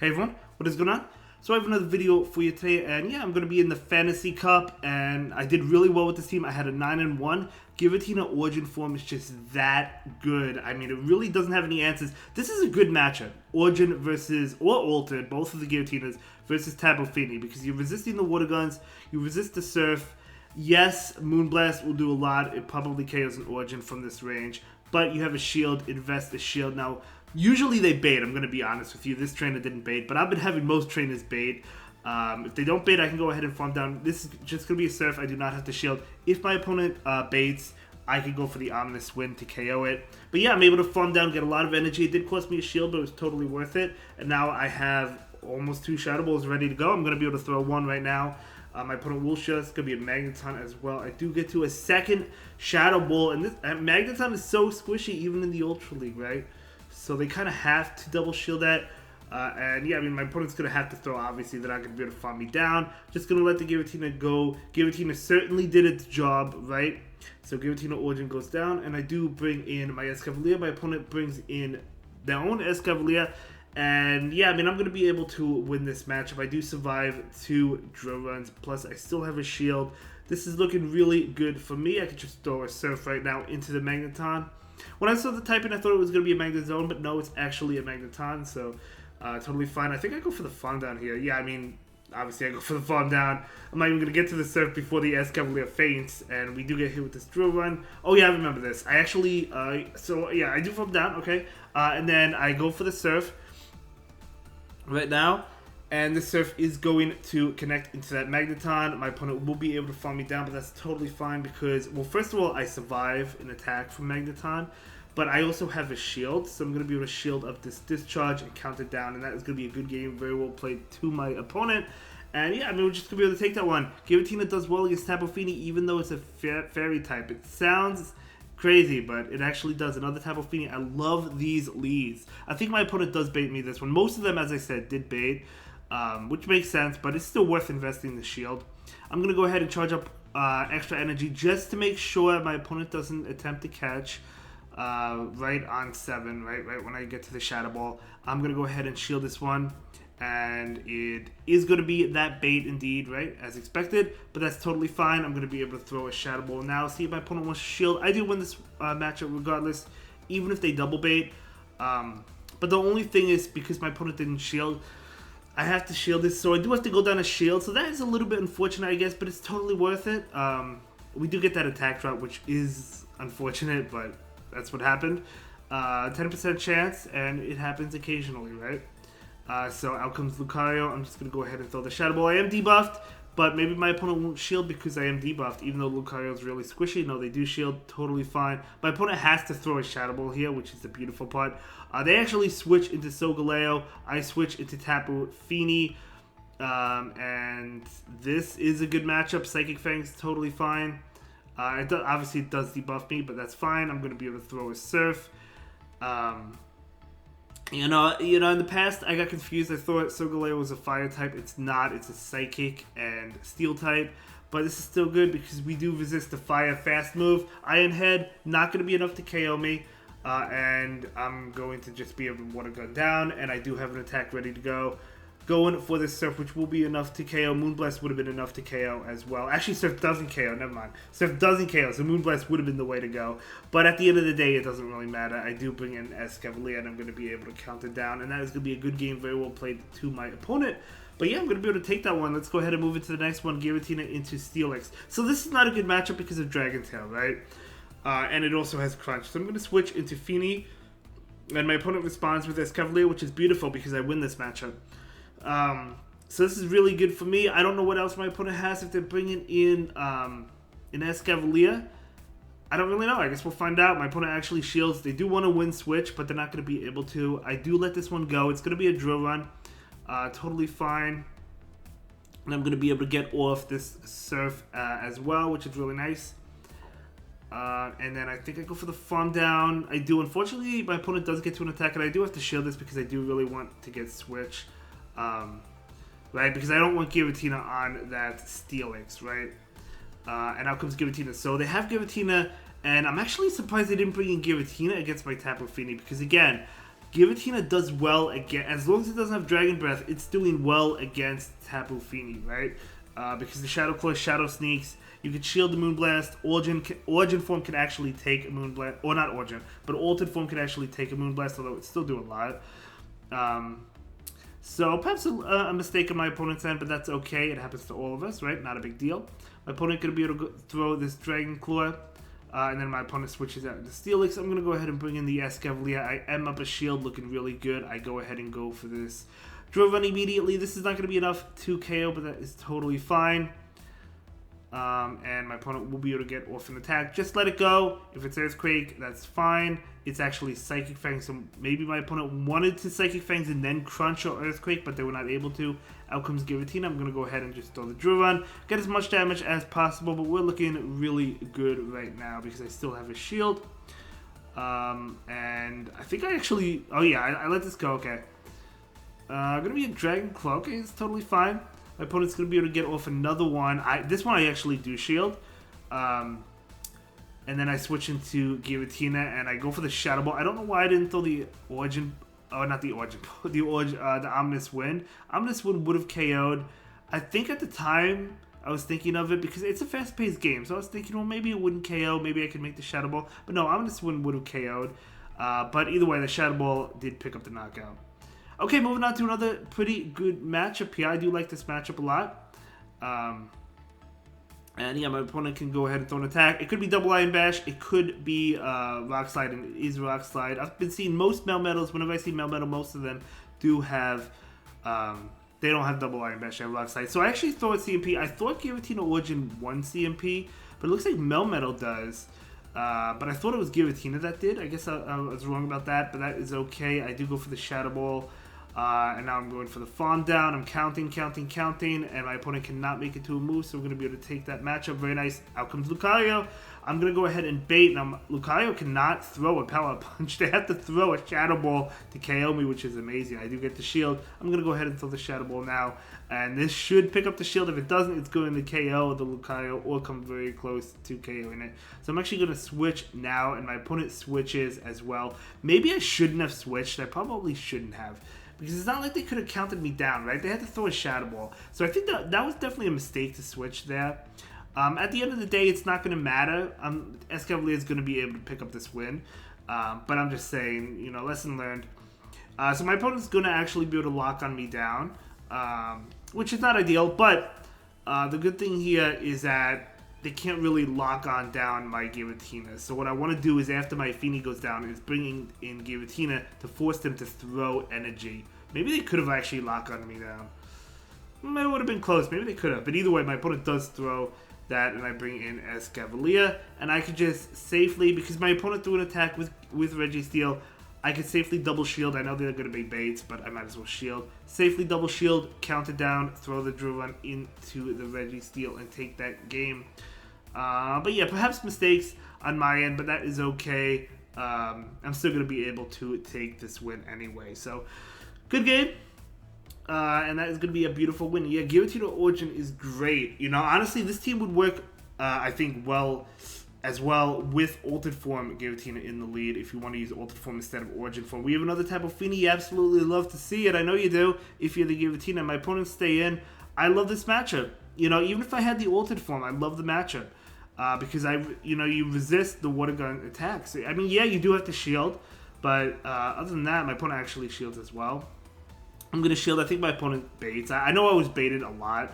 Hey everyone, what is going on? So I have another video for you today, and yeah, I'm going to be in the Fantasy Cup, and I did really well with this team. I had a 9-1. Giratina Origin form is just that good. I mean, it really doesn't have any answers. This is a good matchup. Origin versus, or Altered, both of the Giratinas, versus Tapu Fini, because you're resisting the Water Guns, you resist the Surf. Yes, Moonblast will do a lot. It probably KOs an Origin from this range, but you have a shield, invest the shield. Now, usually they bait, I'm going to be honest with you. This trainer didn't bait, but I've been having most trainers bait. If they don't bait, I can go ahead and farm down. This is just going to be a Surf. I do not have to shield. If my opponent baits, I can go for the Ominous Wind to KO it. But yeah, I'm able to farm down, get a lot of energy. It did cost me a shield, but it was totally worth it. And now I have almost 2 Shadow Balls ready to go. I'm going to be able to throw 1 right now. My opponent will shield. It's going to be a Magneton as well. I do get to a second Shadow Ball. And this Magneton is so squishy even in the Ultra League, right? So they kind of have to double shield that. And yeah, I mean, my opponent's going to have to throw, obviously. They're not going to be able to farm me down. Just going to let the Giratina go. Giratina certainly did its job, right? So Giratina Origin goes down. And I do bring in my Escavalier. My opponent brings in their own Escavalier. And yeah, I mean, I'm going to be able to win this matchup. I do survive 2 drill runs. Plus, I still have a shield. This is looking really good for me. I could just throw a Surf right now into the Magneton. When I saw the typing, I thought it was going to be a Magnezone, but no, it's actually a Magneton, so totally fine. I think I go for the farm down here. Yeah, I mean, obviously I go for the farm down. I'm not even going to get to the Surf before the Escavalier faints, and we do get hit with this drill run. Oh yeah, I remember this. I actually, so yeah, I do farm down, okay, and then I go for the Surf right now. And the Surf is going to connect into that Magneton. My opponent will be able to farm me down, but that's totally fine because, well, first of all, I survive an attack from Magneton, but I also have a shield, so I'm going to be able to shield up this discharge and count it down, and that is going to be a good game, very well played to my opponent. And yeah, I mean, we're just going to be able to take that one. Giratina does well against Tapu Fini, even though it's a fairy type. It sounds crazy, but it actually does. Another Tapu Fini. I love these leads. I think my opponent does bait me this one. Most of them, as I said, did bait. Which makes sense, but it's still worth investing in the shield. I'm going to go ahead and charge up extra energy just to make sure my opponent doesn't attempt to catch right on 7, right when I get to the Shadow Ball. I'm going to go ahead and shield this one, and it is going to be that bait indeed, right, as expected, but that's totally fine. I'm going to be able to throw a Shadow Ball now. See if my opponent wants to shield. I do win this matchup regardless, even if they double bait. But the only thing is, because my opponent didn't shield, I have to shield this, so I do have to go down a shield. So that is a little bit unfortunate, I guess, but it's totally worth it. We do get that attack drop, which is unfortunate, but that's what happened. 10% chance, and it happens occasionally, right? So out comes Lucario. I'm just going to go ahead and throw the Shadow Ball. I am debuffed, but maybe my opponent won't shield because I am debuffed, even though Lucario is really squishy. No, they do shield. Totally fine. My opponent has to throw a Shadow Ball here, which is the beautiful part. They actually switch into Solgaleo. I switch into Tapu Fini. And this is a good matchup. Psychic Fang's totally fine. Obviously, it does debuff me, but that's fine. I'm going to be able to throw a Surf. You know, in the past, I got confused. I thought Solgaleo was a fire type. It's not. It's a psychic and steel type. But this is still good because we do resist the fire fast move. Iron Head, not going to be enough to KO me. And I'm going to just be able to water gun down. And I do have an attack ready to go. Going for this Surf, which will be enough to KO. Moonblast would have been enough to KO as well. Actually, Surf doesn't KO. Never mind. Surf doesn't KO, so Moonblast would have been the way to go. But at the end of the day, it doesn't really matter. I do bring in Escavalier, and I'm going to be able to count it down. And that is going to be a good game, very well played to my opponent. But yeah, I'm going to be able to take that one. Let's go ahead and move into the next one. Giratina into Steelix. So this is not a good matchup because of Dragon Tail, right? And it also has Crunch. So I'm going to switch into Fini. And my opponent responds with Escavalier, which is beautiful because I win this matchup. So this is really good for me. I don't know what else my opponent has if they're bringing in an Escavalier. I don't really know. I guess we'll find out. My opponent actually shields. They do want to win switch, but they're not going to be able to. I do let this one go. It's going to be a drill run. Totally fine. And I'm going to be able to get off this Surf as well, which is really nice. And then I think I go for the farm down. I do. Unfortunately, my opponent does get to an attack, and I do have to shield this because I do really want to get switch. Right? Because I don't want Giratina on that Steelix, right? And out comes Giratina. So they have Giratina, and I'm actually surprised they didn't bring in Giratina against my Tapu Fini because, again, Giratina does well again, as long as it doesn't have Dragon Breath, it's doing well against Tapu Fini, right? Because the Shadow Claw, Shadow Sneaks, you can shield the Moonblast. Origin form can actually take a Moonblast, or not Origin, but Altered form can actually take a Moonblast, although it still do a lot. So perhaps a mistake on my opponent's end, but that's okay. It happens to all of us, right? Not a big deal. My opponent going to be able to throw this Dragon Claw, and then my opponent switches out into Steelix. I'm going to go ahead and bring in the Escavalier. I am up a shield, looking really good. I go ahead and go for this Drill Run immediately. This is not going to be enough to KO, but that is totally fine. And my opponent will be able to get off an attack. Just let it go. If it's Earthquake, that's fine. It's actually Psychic Fangs, so maybe my opponent wanted to Psychic Fangs and then Crunch or Earthquake, but they were not able to. Out comes Giratina. I'm going to go ahead and just throw the Drill Run. Get as much damage as possible, but we're looking really good right now because I still have a shield. And I think I actually... Oh yeah, I let this go. Okay. Going to be a Dragon Claw. Okay, it's totally fine. My opponent's going to be able to get off another one. This one I actually do shield. And then I switch into Giratina and I go for the Shadow Ball. I don't know why I didn't throw the Origin... Oh, not the Origin. The Ominous Wind. Ominous Wind would have KO'd. I think at the time I was thinking of it because it's a fast-paced game. So I was thinking, well, maybe it wouldn't KO. Maybe I could make the Shadow Ball. But no, Ominous Wind would have KO'd. But either way, the Shadow Ball did pick up the knockout. Okay, moving on to another pretty good matchup here. I do like this matchup a lot. And yeah, my opponent can go ahead and throw an attack. It could be Double Iron Bash. It could be Rock Slide, and it is Rock Slide. I've been seeing most Melmetal. Whenever I see Melmetal, most of them do have... they don't have Double Iron Bash. They have Rock Slide. So I actually throw a CMP. I thought Giratina Origin won CMP, but it looks like Melmetal does. But I thought it was Giratina that did. I guess I was wrong about that, but that is okay. I do go for the Shadow Ball. And now I'm going for the Farm Down. I'm counting, and my opponent cannot make it to a move, so we're going to be able to take that matchup. Very nice. Out comes Lucario. I'm going to go ahead and bait. Now, Lucario cannot throw a Power Punch. They have to throw a Shadow Ball to KO me, which is amazing. I do get the shield. I'm going to go ahead and throw the Shadow Ball now, and this should pick up the shield. If it doesn't, it's going to KO the Lucario or come very close to KOing it. So I'm actually going to switch now, and my opponent switches as well. Maybe I shouldn't have switched. I probably shouldn't have. Because it's not like they could have counted me down, right? They had to throw a Shadow Ball. So I think that was definitely a mistake to switch there. At the end of the day, it's not going to matter. Escavalier is going to be able to pick up this win. But I'm just saying, you know, lesson learned. So my opponent's going to actually be able to lock on me down, which is not ideal. But the good thing here is that they can't really lock on down my Giratina. So what I want to do is after my Fini goes down is bringing in Giratina to force them to throw energy. Maybe they could have actually locked on me down. It would have been close. Maybe they could have. But either way, my opponent does throw that, and I bring in Escavalier. And I could just safely, because my opponent threw an attack with Registeel, I could safely double shield. I know they're going to be baits, but I might as well shield. Safely double shield, count it down, throw the Drill Run into the Registeel, and take that game. But yeah, perhaps mistakes on my end, but that is okay. I'm still going to be able to take this win anyway. So, good game. And that is going to be a beautiful win. Yeah, Giratina Origin is great. You know, honestly, this team would work, I think, as well with Altered Form Giratina in the lead if you want to use Altered Form instead of Origin Form. We have another type of Fini. You absolutely love to see it. I know you do. If you're the Giratina, my opponents stay in. I love this matchup. You know, even if I had the Altered Form, I love the matchup. Because you resist the Water Gun attacks. I mean, yeah, you do have to shield, but other than that, my opponent actually shields as well. I'm going to shield. I think my opponent baits. I know I was baited a lot.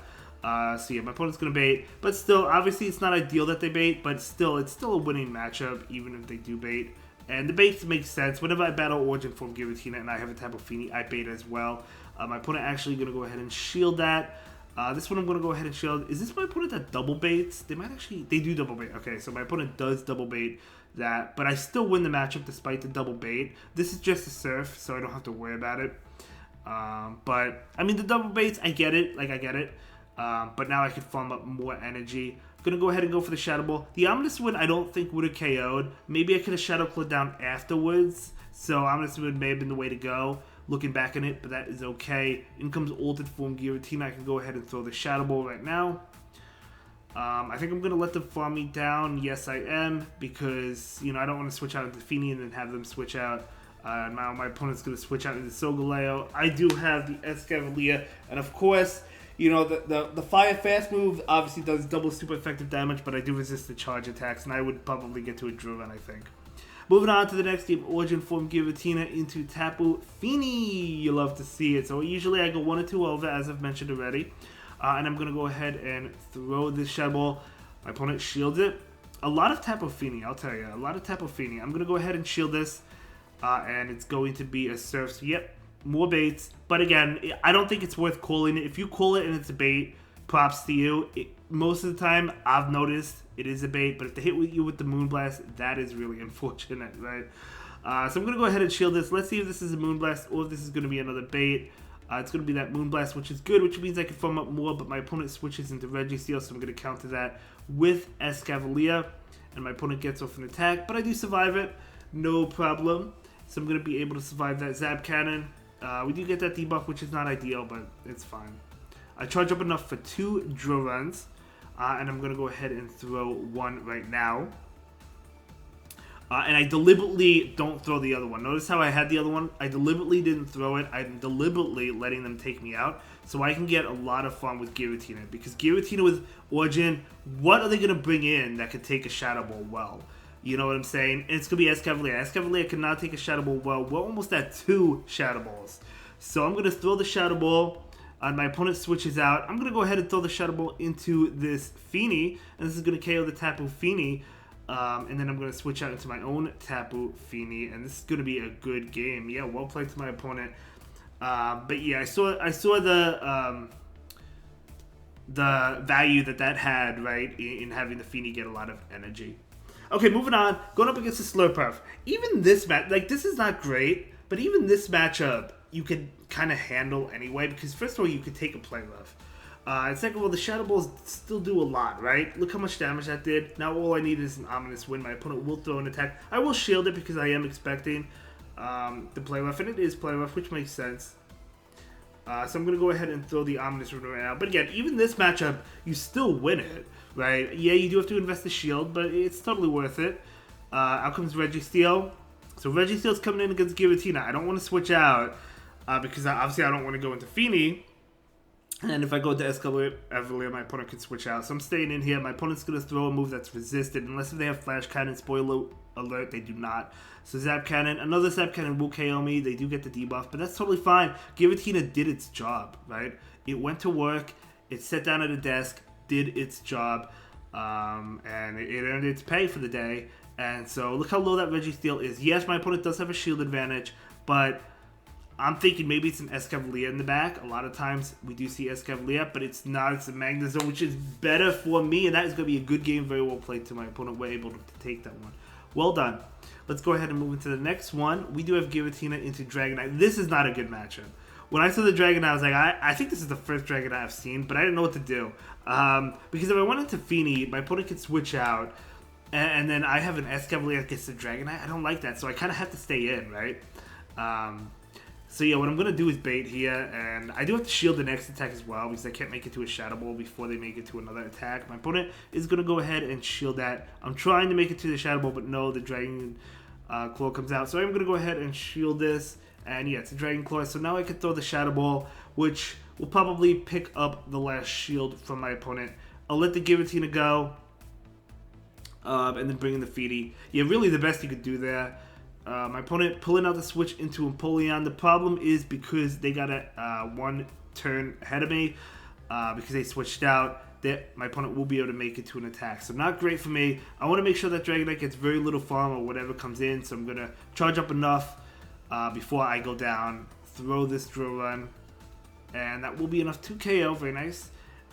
So yeah, my opponent's going to bait. But still, obviously, it's not ideal that they bait, but still, it's still a winning matchup, even if they do bait. And the baits make sense. Whenever I battle Origin Form Giratina and I have a type of Fini, I bait as well. My opponent actually going to go ahead and shield that. This one I'm going to go ahead and shield. Is this my opponent that double baits? They do double bait. Okay, so my opponent does double bait that, but I still win the matchup despite the double bait. This is just a Surf, so I don't have to worry about it. But, I mean, the double baits, I get it. But now I can farm up more energy. I'm going to go ahead and go for the Shadow Ball. The Ominous Wind I don't think would have KO'd. Maybe I could have Shadow Clawed down afterwards. So Ominous Wind may have been the way to go. Looking back on it, but that is okay. In comes Altered Form Giratina. I can go ahead and throw the Shadow Ball right now. I think I'm going to let them farm me down. Yes, I am. Because, you know, I don't want to switch out into Fini and then have them switch out Now my opponent's going to switch out into Solgaleo. I do have the Escavalier, and of course, you know, the Fire Fast move obviously does double super effective damage, but I do resist the charge attacks, and I would probably get to a draw run, I think. Moving on to the next game, Origin form Giratina into Tapu Fini. You love to see it. So usually I go 1 or 2 over, as I've mentioned already. And I'm going to go ahead and throw this Shadow Ball. My opponent shields it. A lot of Tapu Fini, I'll tell you. A lot of Tapu Fini. I'm going to go ahead and shield this. And it's going to be a Surf. So, yep, more baits. But again, I don't think it's worth calling it. If you call it and it's a bait, props to you. Most of the time, I've noticed it is a bait. But if they hit you with the Moonblast, that is really unfortunate, right? So I'm going to go ahead and shield this. Let's see if this is a Moonblast or if this is going to be another bait. It's going to be that Moonblast, which is good, which means I can farm up more, but my opponent switches into Registeel, so I'm going to counter that with Escavalier, and my opponent gets off an attack, but I do survive it, no problem. So I'm going to be able to survive that Zap Cannon. We do get that debuff, which is not ideal, but it's fine. I charge up enough for 2 drill runs, and I'm going to go ahead and throw 1 right now. And I deliberately don't throw the other one. Notice how I had the other one? I deliberately didn't throw it. I'm deliberately letting them take me out so I can get a lot of fun with Giratina. Because Giratina with Origin, what are they going to bring in that could take a Shadow Ball well? You know what I'm saying? And it's going to be Escavalier. Escavalier cannot take a Shadow Ball well. We're almost at 2 Shadow Balls. So I'm going to throw the Shadow Ball. My opponent switches out. I'm going to go ahead and throw the Shadow Ball into this Fini. And this is going to KO the Tapu Fini. And then I'm going to switch out into my own Tapu Fini, and this is going to be a good game. Yeah, well played to my opponent. But yeah, I saw the value that had, right, in having the Fini get a lot of energy. Okay, moving on. Going up against the Slurpuff. Even this match, like, this is not great, but even this matchup, you could kind of handle anyway, because first of all, you could take a play rough. And second of all, the Shadow Balls still do a lot, right? Look how much damage that did. Now all I need is an Ominous Wind. My opponent will throw an attack. I will shield it because I am expecting the play rough, and it is play rough, which makes sense. So I'm going to go ahead and throw the Ominous Wind right now. But again, even this matchup, you still win it, right? Yeah, you do have to invest the shield, but it's totally worth it. Out comes Registeel. So Registeel's coming in against Giratina. I don't want to switch out because obviously I don't want to go into Fini. And if I go to Escavalier, my opponent can switch out. So I'm staying in here. My opponent's going to throw a move that's resisted. Unless if they have Flash Cannon, spoiler alert, they do not. So Zap Cannon, another Zap Cannon will KO me. They do get the debuff, but that's totally fine. Giratina did its job, right? It went to work. It sat down at a desk, did its job, and it earned its pay for the day. And so look how low that Registeel is. Yes, my opponent does have a shield advantage, but I'm thinking maybe it's an Escavalier in the back. A lot of times we do see Escavalier, but it's not. It's a Magnezone, which is better for me, and that is going to be a good game. Very well played to my opponent. We're able to take that one. Well done. Let's go ahead and move into the next one. We do have Giratina into Dragonite. This is not a good matchup. When I saw the Dragonite, I was like, I think this is the first Dragonite I've seen, but I didn't know what to do. Because if I went into Fini, my opponent could switch out, and then I have an Escavalier against the Dragonite. I don't like that, so I kind of have to stay in, right? So yeah, what I'm going to do is bait here, and I do have to shield the next attack as well, because I can't make it to a Shadow Ball before they make it to another attack. My opponent is going to go ahead and shield that. I'm trying to make it to the Shadow Ball, but no, the Dragon Claw comes out. So I'm going to go ahead and shield this, and yeah, it's a Dragon Claw. So now I can throw the Shadow Ball, which will probably pick up the last shield from my opponent. I'll let the Giratina go, and then bring in the Fini. Yeah, really the best you could do there. My opponent pulling out the switch into Empoleon. The problem is because they got a 1 turn ahead of me, because they switched out, that my opponent will be able to make it to an attack. So not great for me. I want to make sure that Dragonite gets very little farm or whatever comes in, so I'm going to charge up enough before I go down, throw this drill run, and that will be enough to KO. Very nice.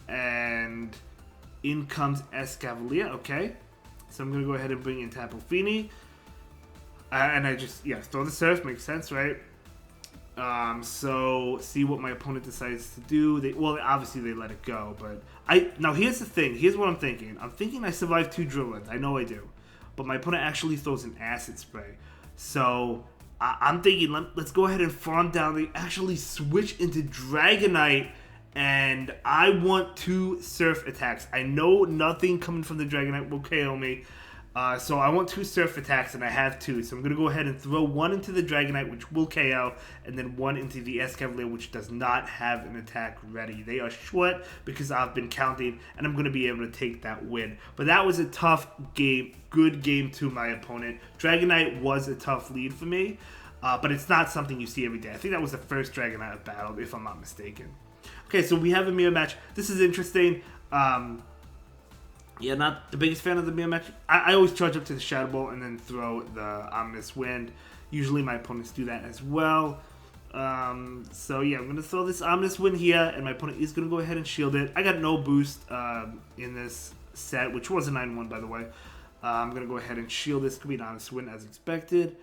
And in comes Escavalier. Okay. So I'm going to go ahead and bring in Tapu Fini. And I just, yeah, throw the Surf, makes sense, right? So, see what my opponent decides to do. Well, obviously they let it go, but now here's the thing. Here's what I'm thinking. I'm thinking I survived 2 drill runs. I know I do. But my opponent actually throws an Acid Spray. So, I'm thinking, let's go ahead and farm down. They actually switch into Dragonite, and I want 2 Surf attacks. I know nothing coming from the Dragonite will KO me. So I want 2 Surf attacks, and I have 2. So I'm going to go ahead and throw 1 into the Dragonite, which will KO, and then 1 into the Escavalier, which does not have an attack ready. They are short because I've been counting, and I'm going to be able to take that win. But that was a tough game, good game to my opponent. Dragonite was a tough lead for me, but it's not something you see every day. I think that was the first Dragonite I've battled, if I'm not mistaken. Okay, so we have a mirror match. This is interesting. Yeah, not the biggest fan of the mirror match. I always charge up to the Shadow Ball and then throw the Ominous Wind. Usually my opponents do that as well. So yeah, I'm going to throw this Ominous Wind here, and my opponent is going to go ahead and shield it. I got no boost in this set, which was a 9-1 by the way. I'm going to go ahead and shield this. Could be an Ominous Wind as expected.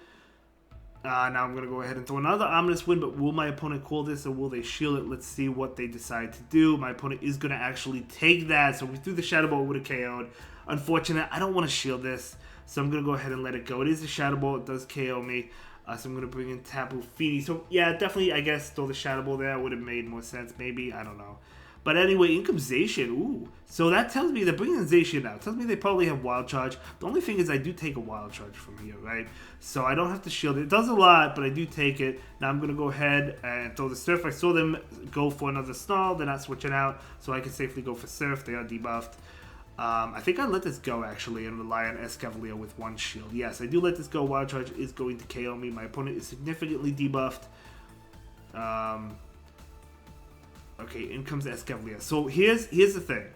Now I'm going to go ahead and throw another Ominous Wind, but will my opponent call this or will they shield it? Let's see what they decide to do. My opponent is going to actually take that, so we threw the Shadow Ball, would have KO'd. Unfortunate, I don't want to shield this, so I'm going to go ahead and let it go. It is a Shadow Ball, it does KO me, so I'm going to bring in Tapu Fini. So yeah, definitely, I guess, throw the Shadow Ball there would have made more sense, maybe, I don't know. But anyway, in comes Zacian. Ooh. So that tells me they're bringing in Zacian now. It tells me they probably have Wild Charge. The only thing is I do take a Wild Charge from here, right? So I don't have to shield it. It does a lot, but I do take it. Now I'm going to go ahead and throw the Surf. I saw them go for another Snarl. They're not switching out, so I can safely go for Surf. They are debuffed. I think I let this go, actually, and rely on Escavalier with 1 shield. Yes, I do let this go. Wild Charge is going to KO me. My opponent is significantly debuffed. Okay, in comes Escavalier. So here's the thing.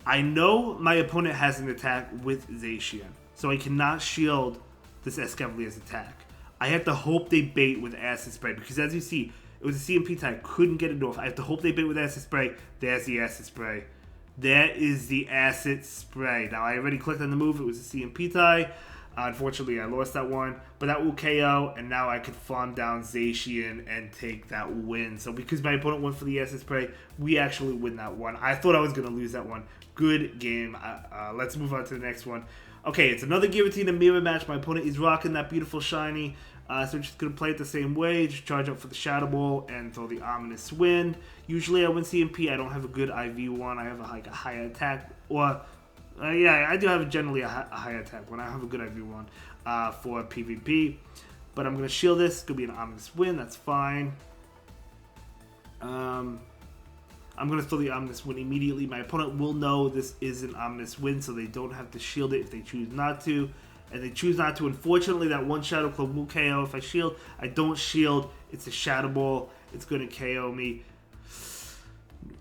I know my opponent has an attack with Zacian, so I cannot shield this Escavalier's attack. I have to hope they bait with Acid Spray, because as you see, it was a CMP type, couldn't get it off. I have to hope they bait with Acid Spray. There's the Acid Spray. There is the Acid Spray. Now, I already clicked on the move. It was a CMP tie. Unfortunately, I lost that one, but that will KO, and now I could farm down Zacian and take that win. So because my opponent went for the Acid Spray, we actually win that one. I thought I was going to lose that one. Good game. Let's move on to the next one. Okay, it's another Giratina mirror match. My opponent is rocking that beautiful shiny. So we're just going to play it the same way. Just charge up for the Shadow Ball and throw the Ominous Wind. Usually I win CMP. I don't have a good IV1. I have a higher attack. Or... yeah, I do have generally a high attack when I have a good IV1 for PvP. But I'm going to shield this. It's going to be an Ominous Wind. That's fine. I'm going to throw the Ominous Wind immediately. My opponent will know this is an Ominous Wind, so they don't have to shield it if they choose not to. And they choose not to. Unfortunately, that 1 Shadow Club will KO if I shield. I don't shield. It's a Shadow Ball. It's going to KO me.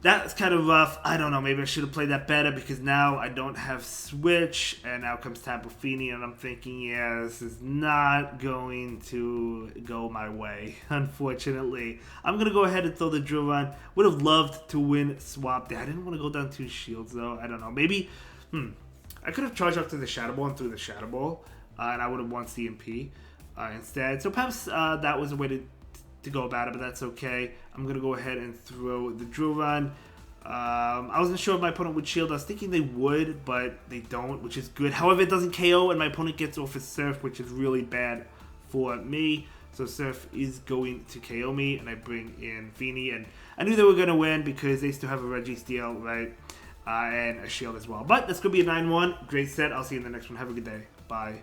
That's kind of rough. I don't know. Maybe I should have played that better because now I don't have Switch. And now comes Tapu Fini. And I'm thinking, yeah, this is not going to go my way, unfortunately. I'm going to go ahead and throw the Drill Run. Would have loved to win Swap there. I didn't want to go down 2 shields, though. I don't know. Maybe, I could have charged up to the Shadow Ball and threw the Shadow Ball. And I would have won CMP instead. So perhaps that was a way to go about it, but that's okay. I'm going to go ahead and throw the Drill Run. I wasn't sure if my opponent would shield. I was thinking they would, but they don't, which is good. However, it doesn't KO, and my opponent gets off his Surf, which is really bad for me. So Surf is going to KO me, and I bring in Fini, and I knew they were going to win because they still have a Registeel, right? And a shield as well. But that's going to be a 9-1. Great set. I'll see you in the next one. Have a good day. Bye.